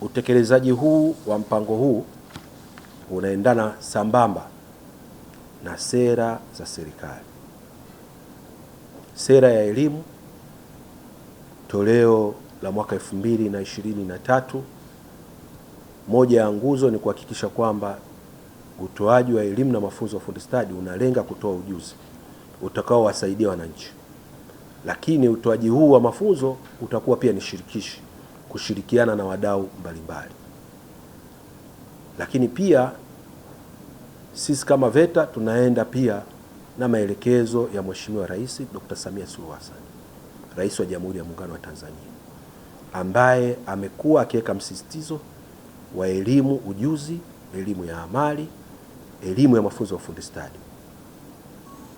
Utekelezaji huu wa mpango huu unaendana sambamba na sera za serikali. Sera ya elimu toleo la mwaka 2023, moja ya nguzo ni kuhakikisha kwamba utoaji wa elimu na mafunzo ya ufundi stadi unalenga kutoa ujuzi utakao wasaidia wananchi. Lakini utoaji huu wa mafunzo utakuwa pia ni shirikishi, kushirikiana na wadau mbalimbali. Lakini pia sisi kama VETA tunaenda pia na maelekezo ya Mheshimiwa Rais Dr. Samia Suluhu Hassan, Rais wa Jamhuri ya Muungano wa Tanzania, ambaye amekuwa akiweka msisitizo wa elimu ujuzi, elimu ya amali, elimu ya mafunzo ya ufundi stadi,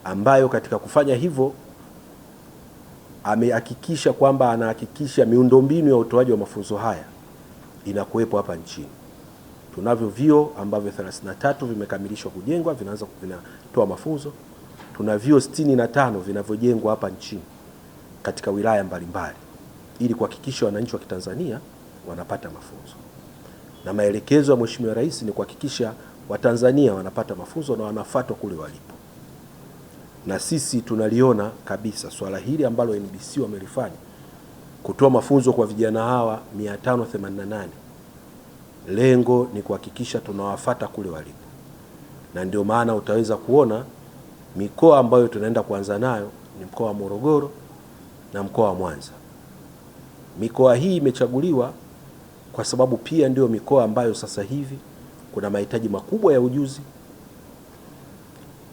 ambayo katika kufanya hivyo amehakikisha kwamba anahakikisha miundombinu ya utoaji wa mafunzo haya inakuwepo hapa nchini. Tunavyo vyuo ambavyo 33 vimekamilishwa kujengwa, vinatoa mafunzo. Tuna vyuo 65 vinavyojengwa hapa nchini katika wilaya mbalimbali ili kuhakikisha wananchi wa Kitanzania wanapata mafunzo. Na maelekezo ya Mheshimiwa Rais ni kuhakikisha Watanzania wanapata mafunzo na wanafuatwa kule walipo. Na sisi tunaliona kabisa swala hili ambalo NBC wamelifanya, kutoa mafunzo kwa vijana hawa 588. Lengo ni kuhakikisha tunawafuata kule walipo. Na ndio maana utaweza kuona mikoa ambayo tunaenda kuanza nayo ni mkoa wa Morogoro na mkoa wa Mwanza. Mikoa hii imechaguliwa kwa sababu pia ndio mikoa ambayo sasa hivi kuna mahitaji makubwa ya ujuzi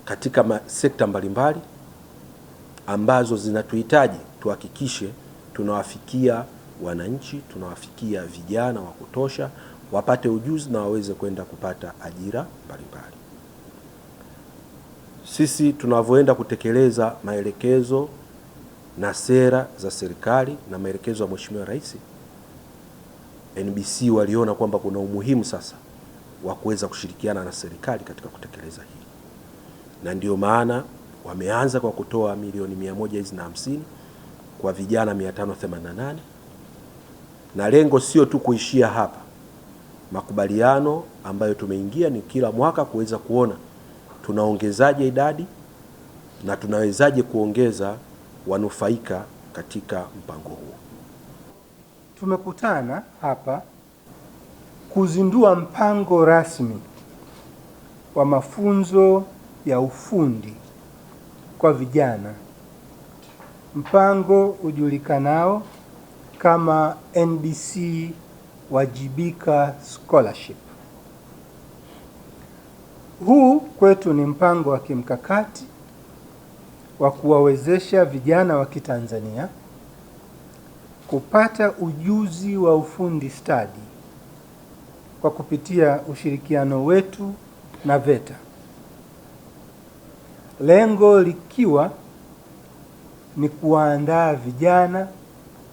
katika sekta mbalimbali ambazo zinatuhitaji tuhakikishe tunawafikia wananchi, tunawafikia vijana wa kutosha wapate ujuzi na waweze kwenda kupata ajira mbalimbali. Sisi tunavyoenda kutekeleza maelekezo na sera za serikali na maelekezo ya Mheshimiwa Rais, NBC waliona kwamba kuna umuhimu sasa wa kuweza kushirikiana na serikali katika kutekeleza hili. Na ndio maana wameanza kwa kutoa milioni 150 kwa vijana 588, na lengo sio tu kuishia hapa. Makubaliano ambayo tumeingia ni kila mwaka kuweza kuona tunaongezaje idadi na tunawezaje kuongeza wanufaika katika mpango huo. Tumekutana hapa kuzindua mpango rasmi wa mafunzo ya ufundi kwa vijana, mpango ujulikanao kama NBC Wajibika Scholarship. Huu kwetu ni mpango wa kimkakati wa kuwawezesha vijana wa Kitanzania kupata ujuzi wa ufundi stadi kwa kupitia ushirikiano wetu na VETA. Lengo likiwa ni kuwaandaa vijana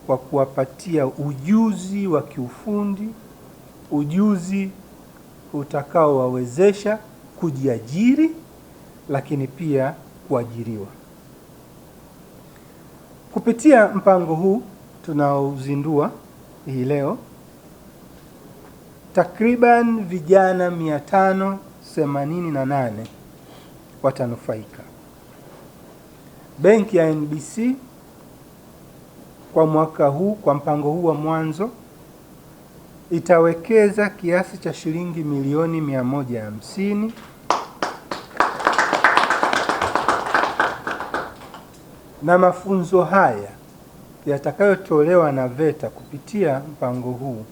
kwa kuwapatia ujuzi wa kiufundi, ujuzi utakaowawezesha kujiajiri lakini pia kuajiriwa. Kupitia mpango huu tunaozindua hii leo, takriban vijana 588 watanufaika. Benki ya NBC kwa mwaka huu, kwa mpango huu wa mwanzo, itawekeza kiasi cha shilingi milioni 150 na mafunzo haya yatakayotolewa na VETA kupitia mpango huu